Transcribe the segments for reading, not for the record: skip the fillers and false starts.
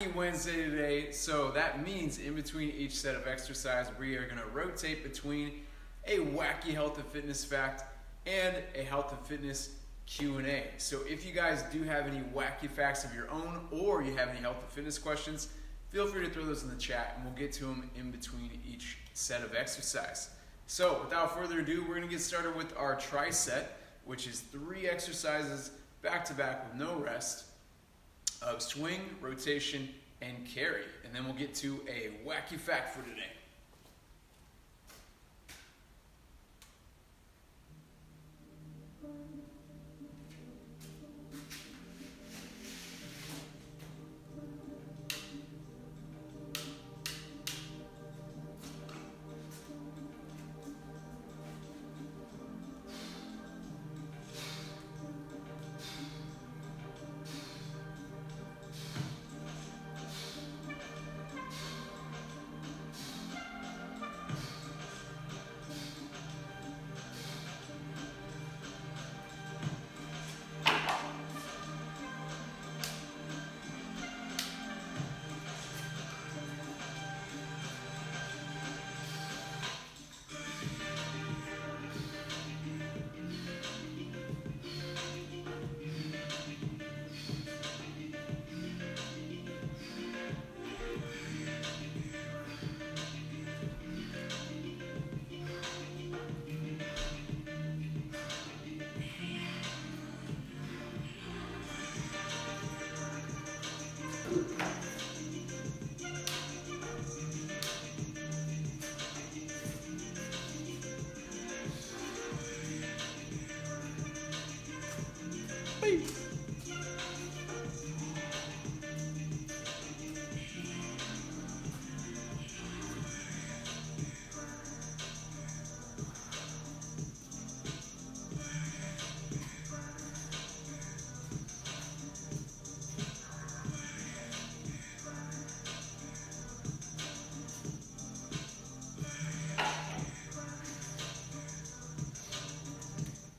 Wacky Wednesday today, so that means in between each set of exercise we are going to rotate between a wacky health and fitness fact and a health and fitness Q&A. So if you guys do have any wacky facts of your own or you have any health and fitness questions, feel free to throw those in the chat and we'll get to them in between each set of exercise. So without further ado, we're going to get started with our tricep, which is 3 exercises back to back with no rest of swing, rotation, and carry. And then we'll get to a wacky fact for today.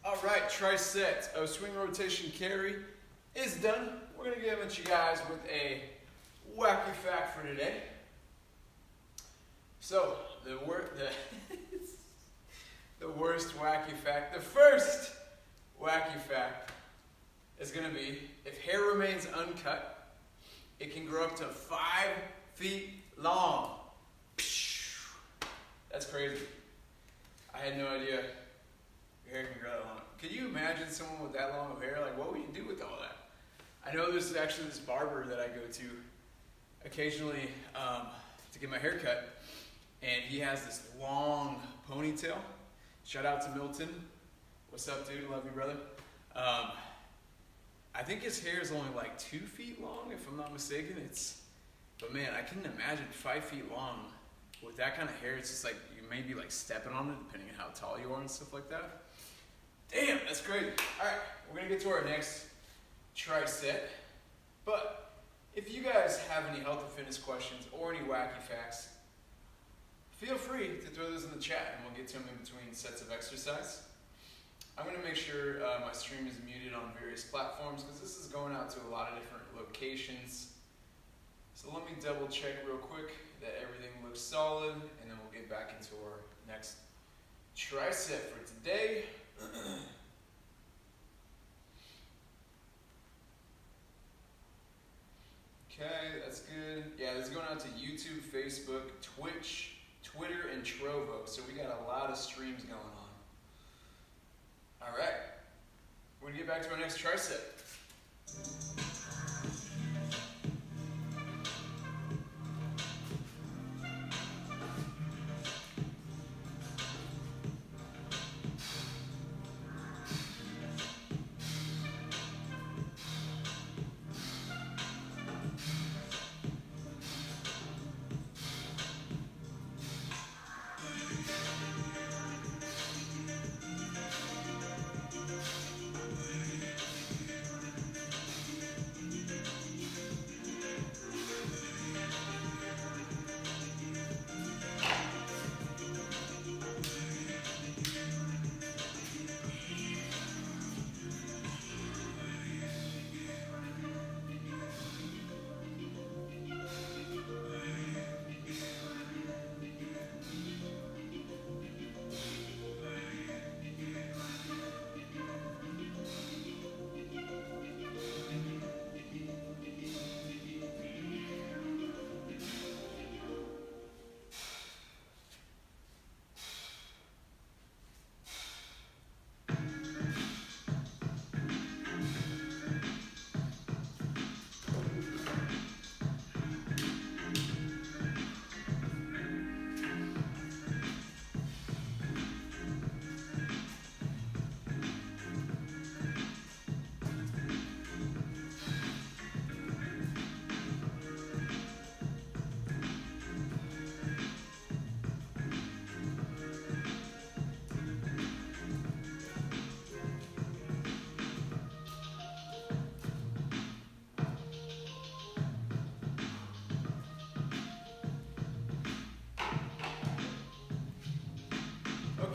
Alright, tricep of swing, rotation, carry is done. We're going to give it to you guys with a wacky fact for today. So, the worst wacky fact, the first wacky fact is going to be, if hair remains uncut, it can grow up to 5 feet long. That's crazy. I had no idea your hair can grow that long. Can you imagine someone with that long of hair? Like, what would you do with all that? I know there's actually this barber that I go to occasionally to get my hair cut, and he has this long ponytail. Shout out to Milton. What's up, dude? Love you, brother. I think his hair is only like 2 feet long, if I'm not mistaken. But man, I couldn't imagine 5 feet long with that kind of hair. It's just like you may be like stepping on it, depending on how tall you are and stuff like that. Damn, that's crazy. All right, we're gonna get to our next tricep. But if you guys have any health and fitness questions or any wacky facts, feel free to throw those in the chat and we'll get to them in between sets of exercise. I'm gonna make sure my stream is muted on various platforms because this is going out to a lot of different locations. So let me double check real quick that everything looks solid and then we'll get back into our next tricep for today. Okay, that's good. Yeah, this is going out to YouTube, Facebook, Twitch, Twitter, and Trovo. So we got a lot of streams going on. All right, we're gonna get back to our next tricep.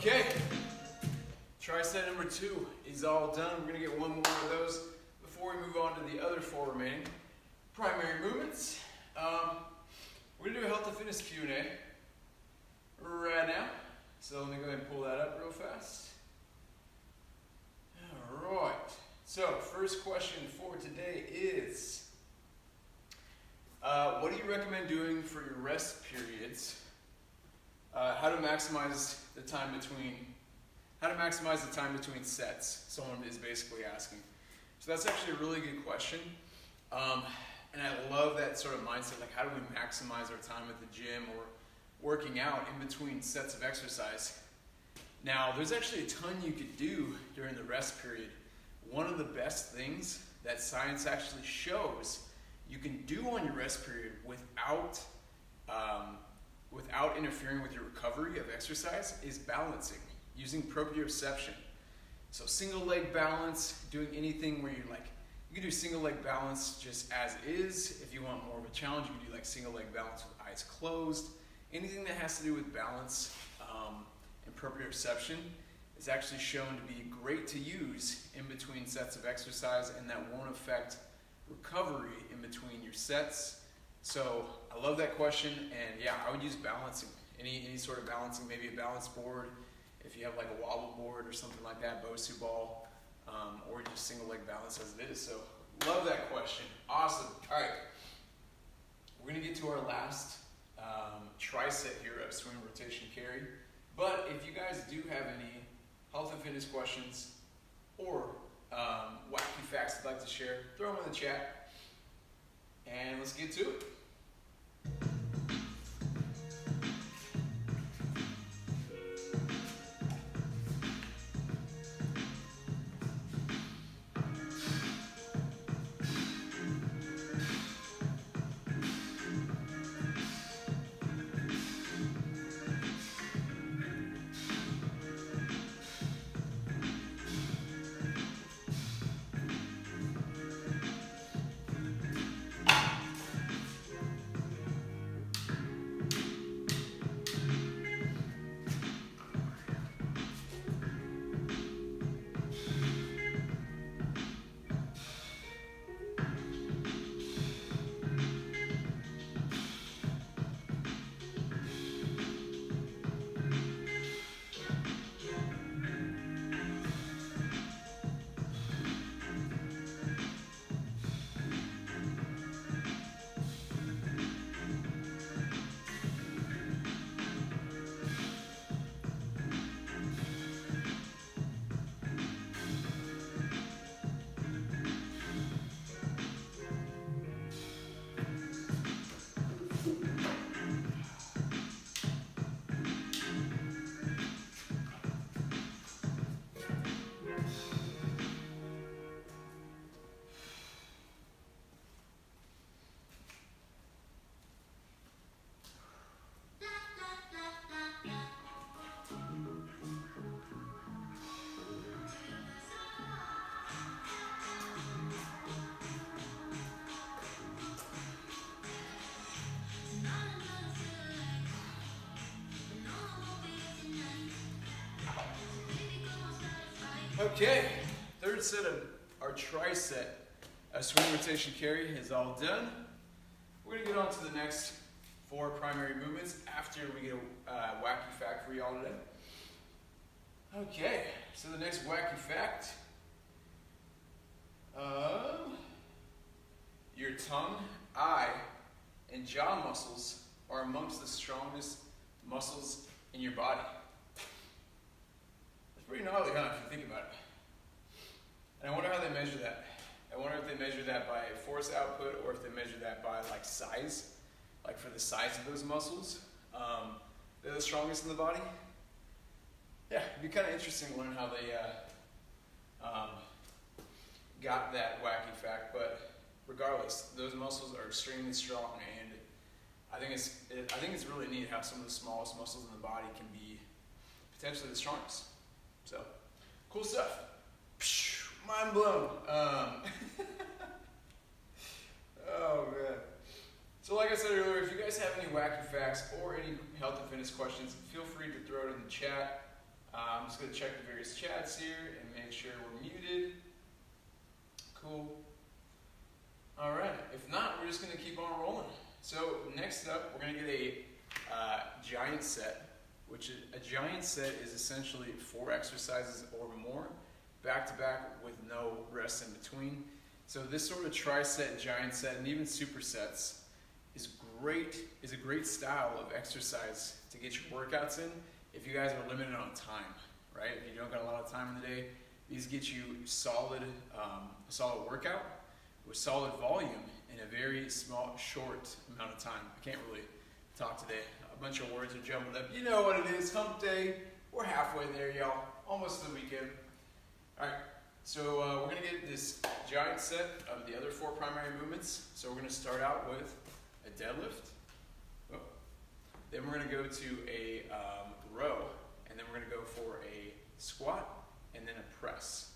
Okay, tricep number 2 is all done. We're gonna get one more of those before we move on to the other 4 remaining primary movements. We're gonna do a health and fitness Q&A right now. So let me go ahead and pull that up real fast. All right, so first question for today is, what do you recommend doing for your rest periods? How to maximize the time between sets, someone is basically asking. So that's actually a really good question. And I love that sort of mindset, like how do we maximize our time at the gym or working out in between sets of exercise? Now, there's actually a ton you could do during the rest period. One of the best things that science actually shows you can do on your rest period without interfering with your recovery of exercise is balancing, using proprioception. So single leg balance, doing anything where you're like, you can do single leg balance just as is. If you want more of a challenge, you can do like single leg balance with eyes closed. Anything that has to do with balance and proprioception is actually shown to be great to use in between sets of exercise, and that won't affect recovery in between your sets. So I love that question, and yeah, I would use balancing, any sort of balancing, maybe a balance board, if you have like a wobble board or something like that, Bosu ball, or just single leg balance as it is. So love that question, awesome. All right, we're gonna get to our last tricep here of swing rotation carry, but if you guys do have any health and fitness questions or wacky facts you'd like to share, throw them in the chat, and let's get to it. Okay, third set of our tricep swing rotation carry is all done. We're gonna get on to the next 4 primary movements after we get a wacky fact for y'all today. Okay, so the next wacky fact, your tongue, eye, and jaw muscles are amongst the strongest muscles in your body. It's pretty gnarly, huh, if you think about it. And I wonder how they measure that. I wonder if they measure that by force output or if they measure that by like size, like for the size of those muscles. They're the strongest in the body. Yeah, it'd be kind of interesting to learn how they got that wacky fact, but regardless, those muscles are extremely strong, and I think it's really neat how some of the smallest muscles in the body can be potentially the strongest. So, cool stuff. Mind blown. Oh man. So like I said earlier, if you guys have any wacky facts or any health and fitness questions, feel free to throw it in the chat. I'm just going to check the various chats here and make sure we're muted. Cool. All right. If not, we're just going to keep on rolling. So next up, we're going to get a giant set, which a giant set is essentially 4 exercises or more, back to back with no rest in between. So this sort of tri-set, giant set, and even supersets is a great style of exercise to get your workouts in if you guys are limited on time, right? If you don't got a lot of time in the day, these get you solid, a solid workout with solid volume in a very small, short amount of time. I can't really talk today. A bunch of words are jumbled up. You know what it is, hump day. We're halfway there, y'all. Almost to the weekend. All right, so we're gonna get this giant set of the other 4 primary movements. So we're gonna start out with a deadlift. Oh. Then we're gonna go to a row, and then we're gonna go for a squat, and then a press.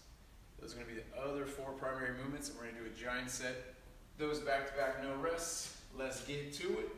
Those are gonna be the other 4 primary movements, and we're gonna do a giant set. Those back to back, no rest. Let's get to it.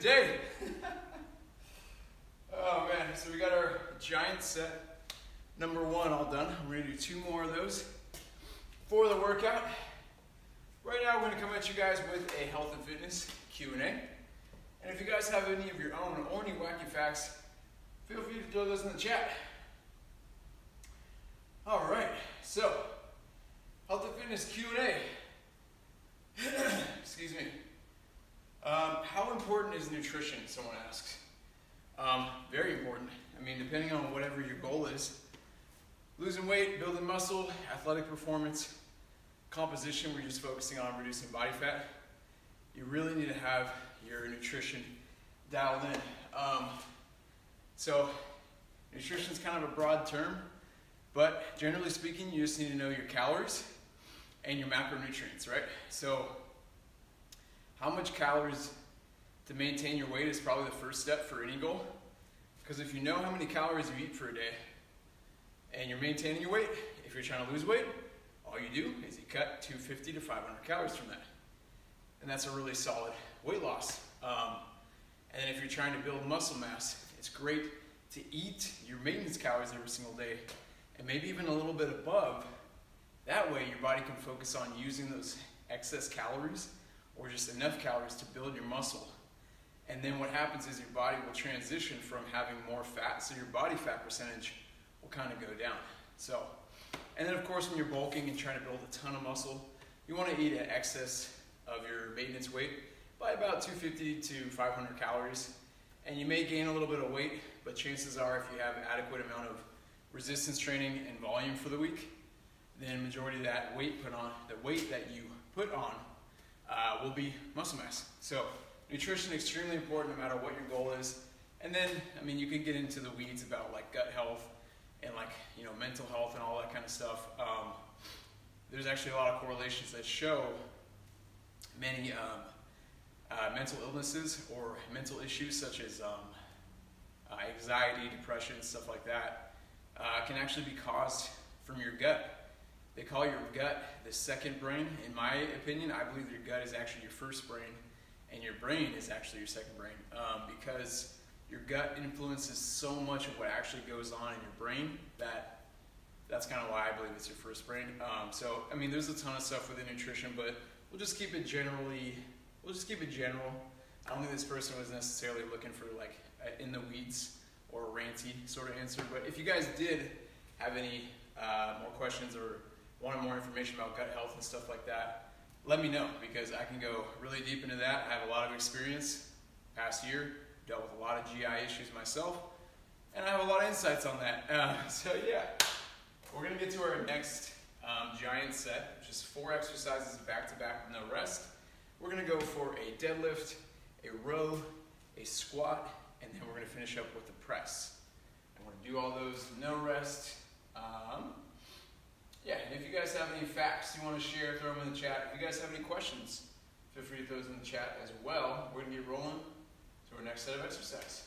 day. Oh man, so we got our giant set number 1 all done. I'm gonna do 2 more of those for the workout. Right now we're gonna come at you guys with a health and fitness Q&A. And if you guys have any of your own or any wacky facts, feel free to throw those in the chat. All right, so health and fitness Q&A. Excuse me. How important is nutrition, someone asks. Very important. I mean, depending on whatever your goal is. Losing weight, building muscle, athletic performance, composition, we're just focusing on reducing body fat. You really need to have your nutrition dialed in. So nutrition is kind of a broad term, but generally speaking, you just need to know your calories and your macronutrients, right? So how much calories to maintain your weight is probably the first step for any goal. Because if you know how many calories you eat for a day and you're maintaining your weight, if you're trying to lose weight, all you do is you cut 250 to 500 calories from that. And that's a really solid weight loss. And then if you're trying to build muscle mass, it's great to eat your maintenance calories every single day and maybe even a little bit above. That way your body can focus on using those excess calories or just enough calories to build your muscle. And then what happens is your body will transition from having more fat, so your body fat percentage will kind of go down. So, and then of course when you're bulking and trying to build a ton of muscle, you want to eat in excess of your maintenance weight by about 250 to 500 calories. And you may gain a little bit of weight, but chances are if you have an adequate amount of resistance training and volume for the week, then majority of that weight the weight that you put on will be muscle mass. So nutrition is extremely important no matter what your goal is. And then, I mean, you can get into the weeds about like gut health and like, you know, mental health and all that kind of stuff. There's actually a lot of correlations that show many mental illnesses or mental issues such as anxiety, depression, stuff like that can actually be caused from your gut. They call your gut the second brain. In my opinion, I believe your gut is actually your first brain and your brain is actually your second brain, because your gut influences so much of what actually goes on in your brain that's kind of why I believe it's your first brain. So, I mean, there's a ton of stuff within nutrition, but we'll just keep it general. I don't think this person was necessarily looking for like in the weeds or a ranty sort of answer, but if you guys did have any more questions or wanted more information about gut health and stuff like that, let me know, because I can go really deep into that. I have a lot of experience. Past year, dealt with a lot of GI issues myself, and I have a lot of insights on that. So yeah, we're gonna get to our next giant set, which is 4 exercises back to back with no rest. We're gonna go for a deadlift, a row, a squat, and then we're gonna finish up with the press. And we're gonna do all those no rest. Yeah, and if you guys have any facts you want to share, throw them in the chat. If you guys have any questions, feel free to throw those in the chat as well. We're gonna get rolling to our next set of exercise.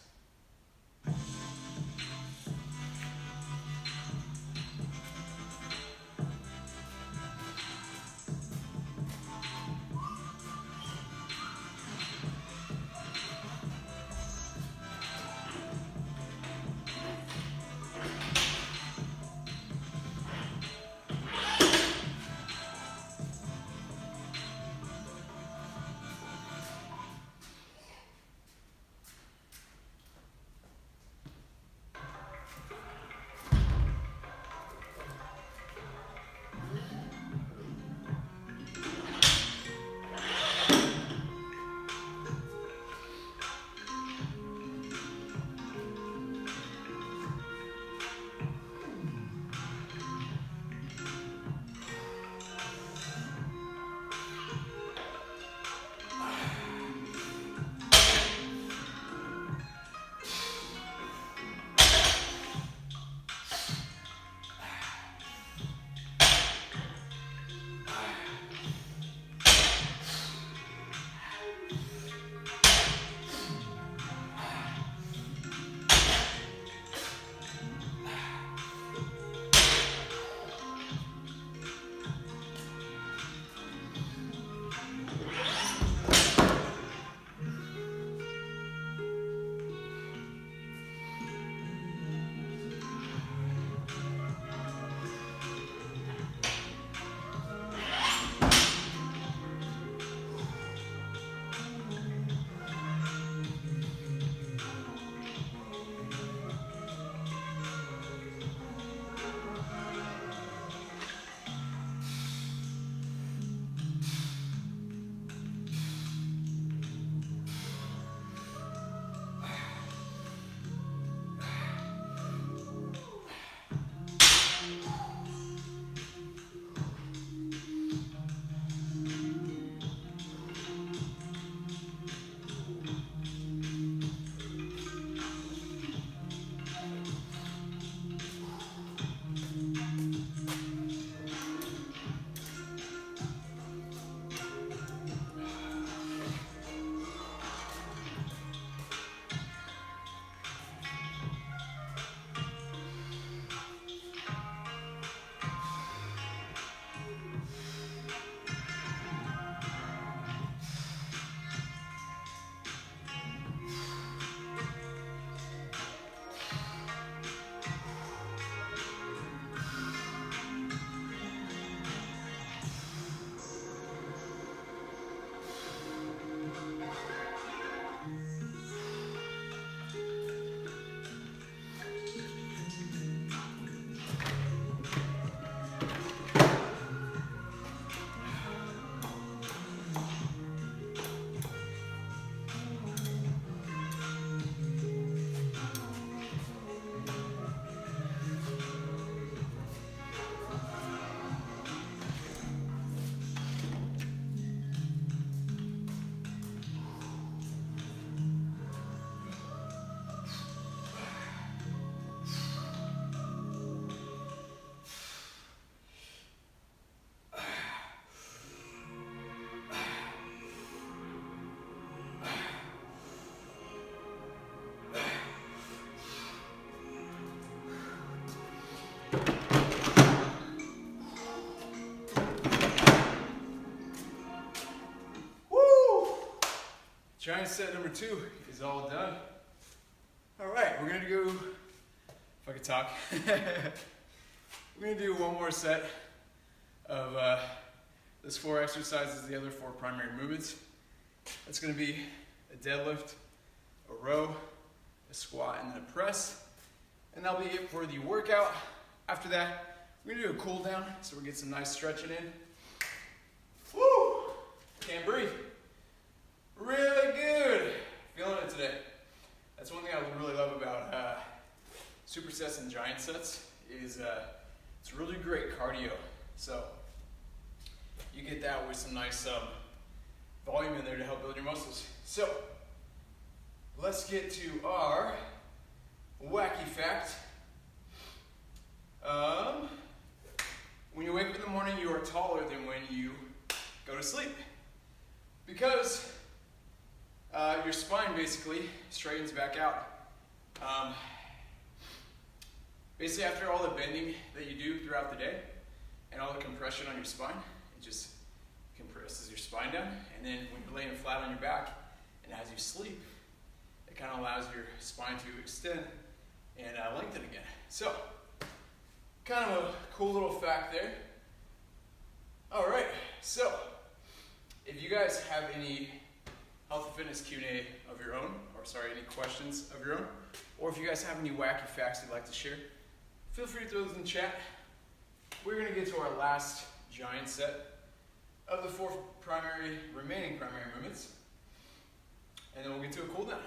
Giant set number 2 is all done. All right, we're gonna go, if I could talk, we're gonna do one more set of those 4 exercises, the other 4 primary movements. That's gonna be a deadlift, a row, a squat, and then a press. And that'll be it for the workout. After that, we're gonna do a cool down, so we get some nice stretching in. Woo! Can't breathe. Really good. Feeling it today. That's one thing I really love about supersets and giant sets is it's really great cardio. So you get that with some nice volume in there to help build your muscles. So let's get to our wacky fact. When you wake up in the morning, you are taller than when you go to sleep. Because your spine basically straightens back out. Basically after all the bending that you do throughout the day and all the compression on your spine, it just compresses your spine down. And then when you're laying flat on your back and as you sleep, it kind of allows your spine to extend and lengthen again. So, kind of a cool little fact there. All right, so if you guys have any health and fitness Q&A of your own, or sorry, any questions of your own, or if you guys have any wacky facts you'd like to share, feel free to throw those in the chat. We're gonna get to our last giant set of the 4 remaining primary movements, and then we'll get to a cool down.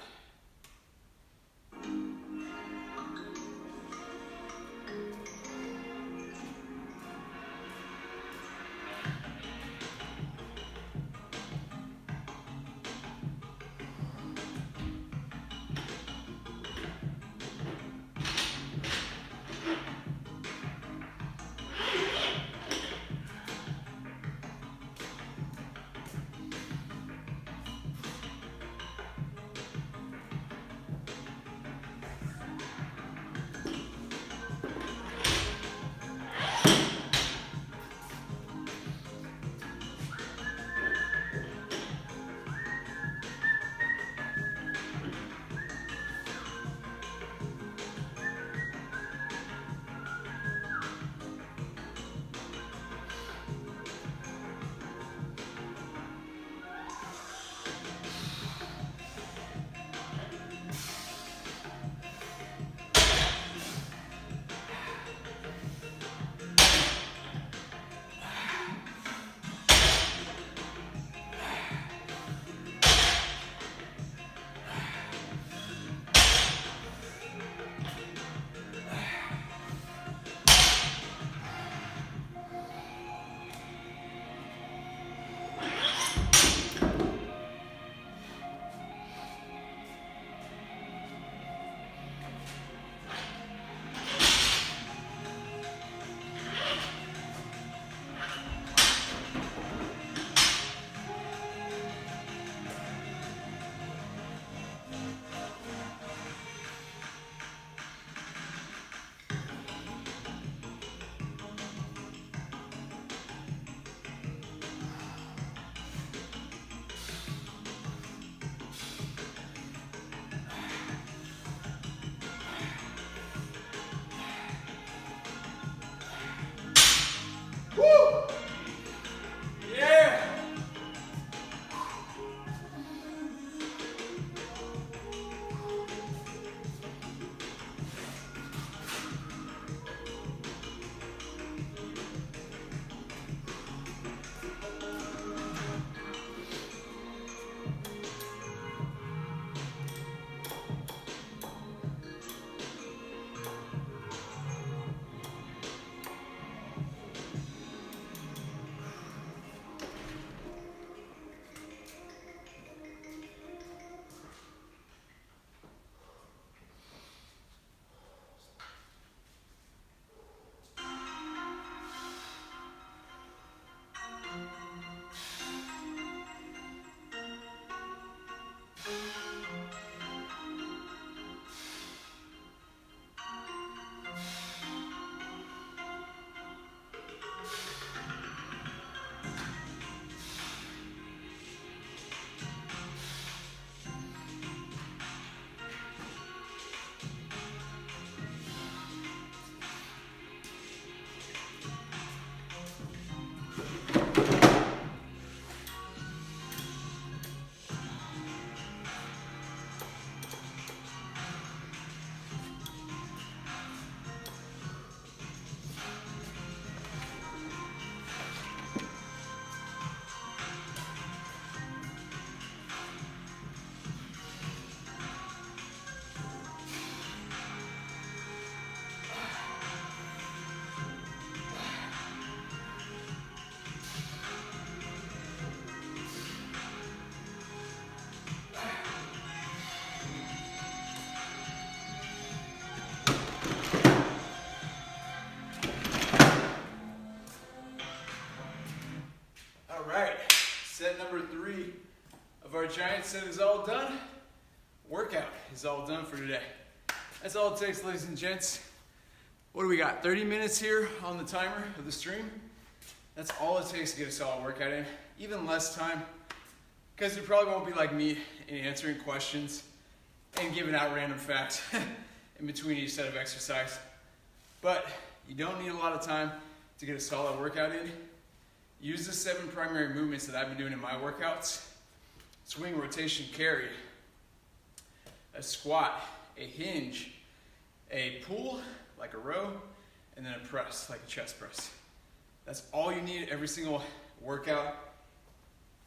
of our giant set is all done. Workout is all done for today. That's all it takes, ladies and gents. What do we got? 30 minutes here on the timer of the stream. That's all it takes to get a solid workout in. Even less time, because you probably won't be like me in answering questions and giving out random facts in between each set of exercise. But you don't need a lot of time to get a solid workout in. Use the 7 primary movements that I've been doing in my workouts. Swing, rotation, carry, a squat, a hinge, a pull, like a row, and then a press, like a chest press. That's all you need every single workout.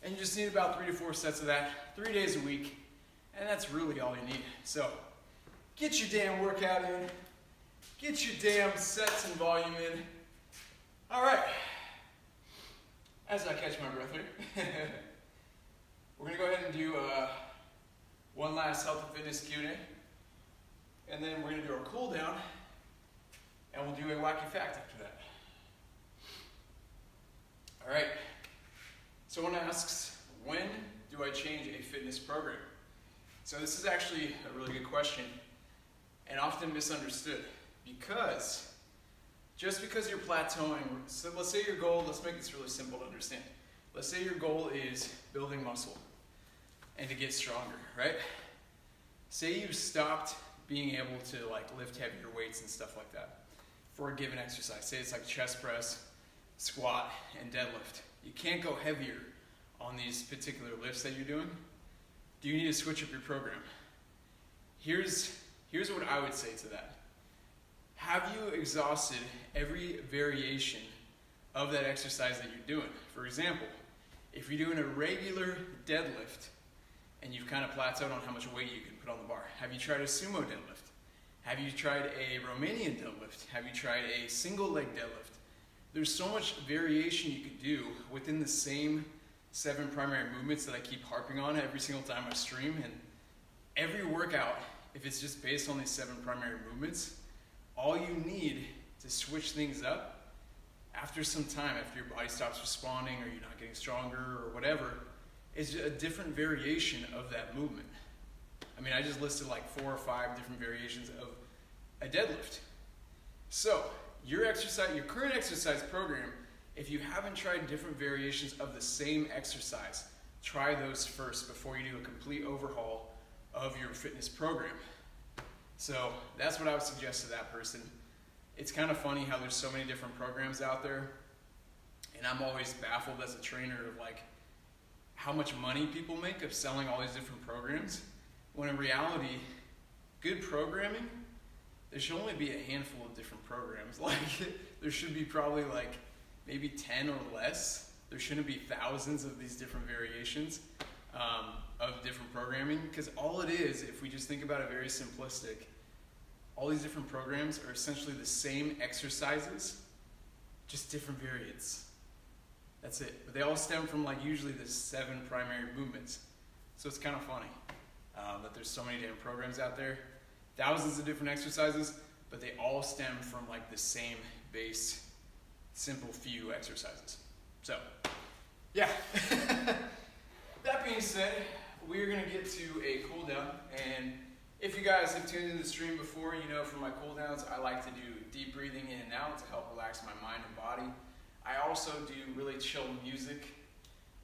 And you just need about 3 to 4 sets of that, 3 days a week. And that's really all you need. So get your damn workout in. Get your damn sets and volume in. All right. As I catch my breath here, we're going to go ahead and do one last health and fitness Q&A. And then we're going to do our cool down. And we'll do a wacky fact after that. All right. Someone asks, when do I change a fitness program? So this is actually a really good question and often misunderstood, because just because you're plateauing, so let's say your goal, let's make this really simple to understand. Let's say your goal is building muscle and to get stronger, right? Say you've stopped being able to like lift heavier weights and stuff like that for a given exercise. Say it's like chest press, squat, and deadlift. You can't go heavier on these particular lifts that you're doing. Do you need to switch up your program? Here's what I would say to that. Have you exhausted every variation of that exercise that you're doing? For example, if you're doing a regular deadlift and you've kind of plateaued on how much weight you can put on the bar, have you tried a sumo deadlift? Have you tried a Romanian deadlift? Have you tried a single leg deadlift? There's so much variation you could do within the same 7 primary movements that I keep harping on every single time I stream. And every workout, if it's just based on these 7 primary movements, all you need to switch things up after some time, after your body stops responding or you're not getting stronger or whatever, is a different variation of that movement. I mean, I just listed like 4 or 5 different variations of a deadlift. So your current exercise program, if you haven't tried different variations of the same exercise, try those first before you do a complete overhaul of your fitness program. So that's what I would suggest to that person. It's kind of funny how there's so many different programs out there, and I'm always baffled as a trainer of like how much money people make of selling all these different programs, when in reality, good programming, there should only be a handful of different programs. Like there should be probably like maybe 10 or less. There shouldn't be thousands of these different variations of different programming, because all it is, if we just think about it very simplistic, all these different programs are essentially the same exercises, just different variants. That's it. But they all stem from like usually the 7 primary movements. So it's kind of funny that there's so many damn programs out there, thousands of different exercises, but they all stem from like the same base, simple few exercises. So, yeah. That being said, we're gonna get to a cool down, and if you guys have tuned in the stream before, you know for my cool downs, I like to do deep breathing in and out to help relax my mind and body. I also do really chill music,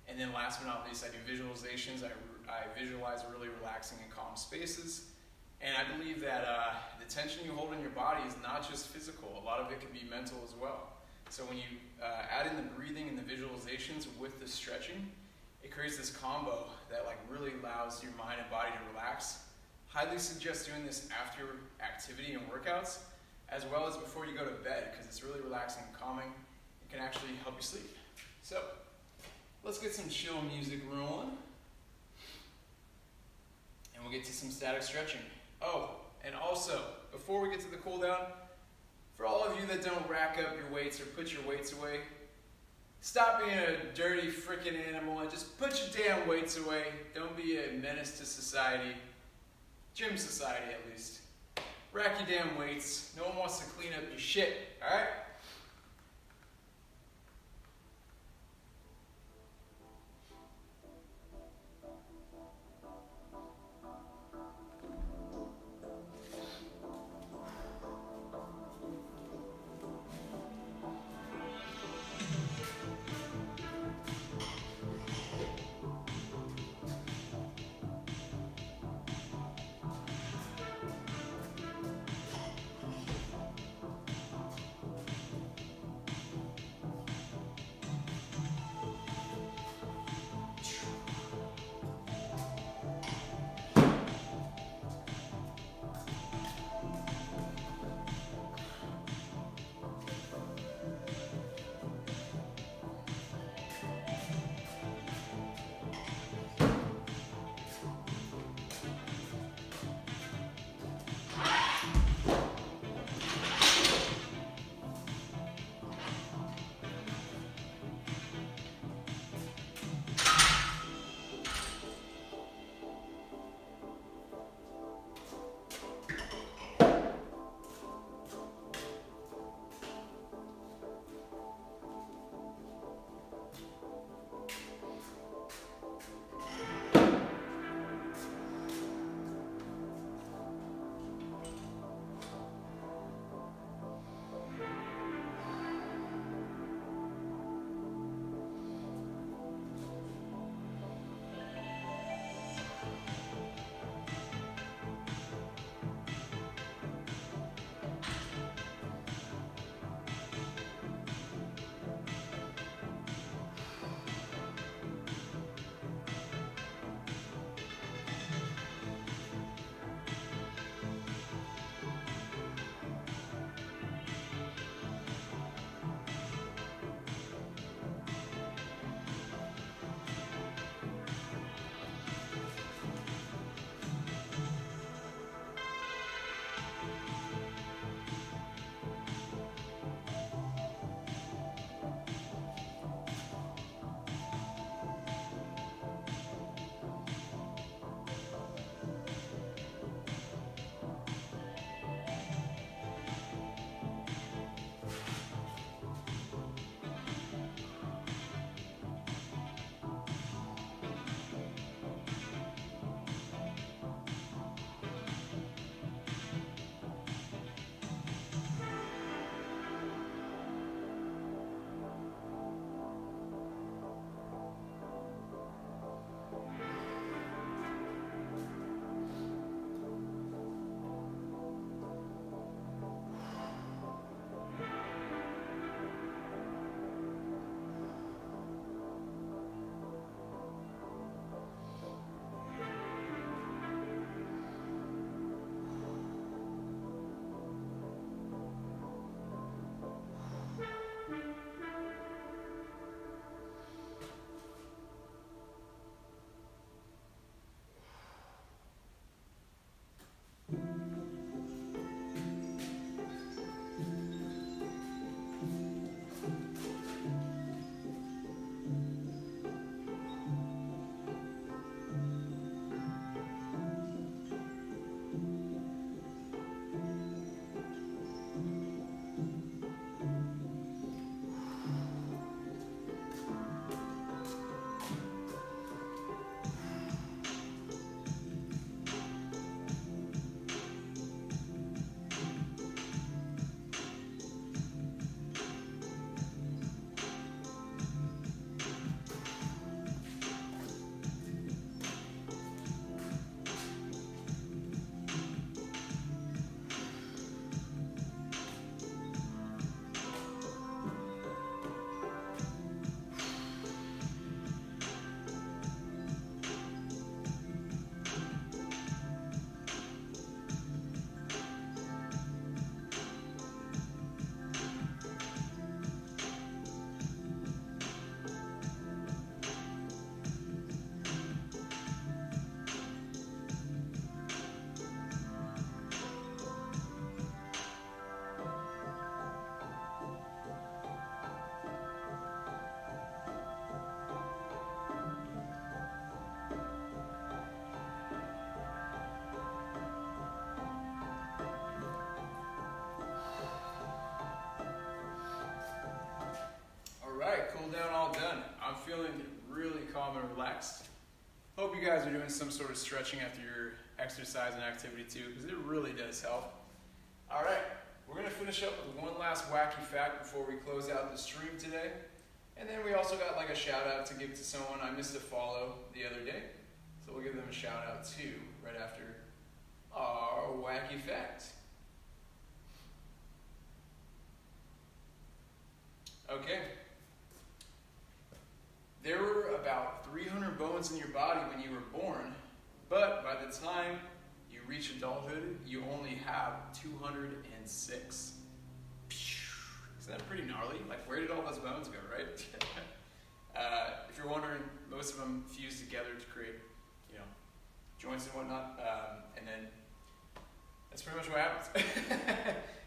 and then last but not least, I do visualizations. I visualize really relaxing and calm spaces, and I believe that the tension you hold in your body is not just physical. A lot of it can be mental as well. So when you add in the breathing and the visualizations with the stretching, it creates this combo that like really allows your mind and body to relax. Highly suggest doing this after activity and workouts, as well as before you go to bed, because it's really relaxing and calming. It can actually help you sleep. So let's get some chill music rolling, and we'll get to some static stretching. Oh, and also, before we get to the cool down, for all of you that don't rack up your weights or put your weights away, stop being a dirty freaking animal and just put your damn weights away. Don't be a menace to society. Gym society, at least. Rack your damn weights. No one wants to clean up your shit, alright? calm and relaxed. Hope you guys are doing some sort of stretching after your exercise and activity too, because it really does help. All right, we're going to finish up with one last wacky fact before we close out the stream today. And then we also got like a shout out to give to someone I missed a follow the other day. So we'll give them a shout out too right after our wacky fact. Okay. There were about 300 bones in your body when you were born, but by the time you reach adulthood, you only have 206. Isn't that pretty gnarly? Like, where did all those bones go, right? If you're wondering, most of them fuse together to create, joints and whatnot, and then that's pretty much what happens.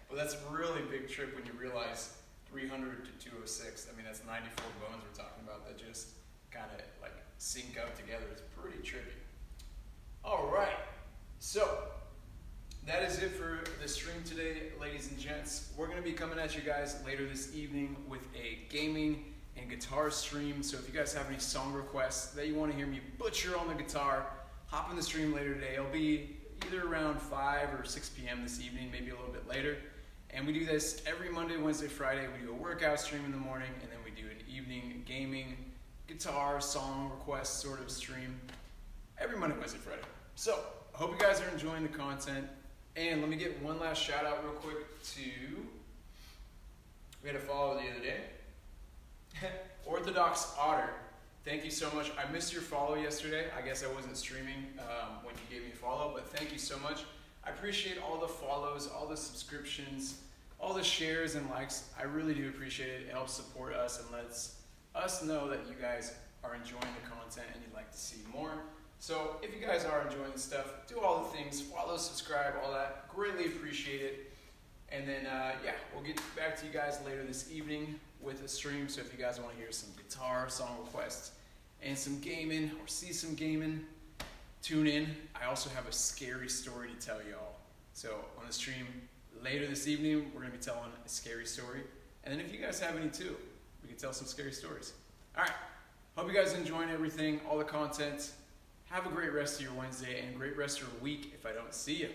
But that's a really big trip when you realize 300 to 206. I mean, that's 94 bones we're talking about that just kind of like sync up together. It's pretty trippy. All right, so that is it for the stream today, ladies and gents. We're going to be coming at you guys later this evening with a gaming and guitar stream. So if you guys have any song requests that you want to hear me butcher on the guitar, hop in the stream later today. It'll be either around 5 or 6 p.m. this evening, maybe a little bit later. And we do this every Monday, Wednesday, Friday. We do a workout stream in the morning, and then we do an evening gaming, guitar, song request sort of stream every Monday, Wednesday, Friday. So I hope you guys are enjoying the content. And let me get one last shout out real quick to, we had a follow the other day, Orthodox Otter. Thank you so much. I missed your follow yesterday. I guess I wasn't streaming when you gave me a follow, but thank you so much. I appreciate all the follows, all the subscriptions, all the shares and likes. I really do appreciate it. It helps support us and lets us know that you guys are enjoying the content and you'd like to see more. So if you guys are enjoying the stuff, do all the things, follow, subscribe, all that. Greatly appreciate it. And then, we'll get back to you guys later this evening with a stream. So if you guys want to hear some guitar song requests and some gaming or see some gaming, tune in. I also have a scary story to tell y'all. So on the stream later this evening, we're going to be telling a scary story. And then if you guys have any too, we can tell some scary stories. All right. Hope you guys are enjoying everything, all the content. Have a great rest of your Wednesday and a great rest of your week if I don't see you.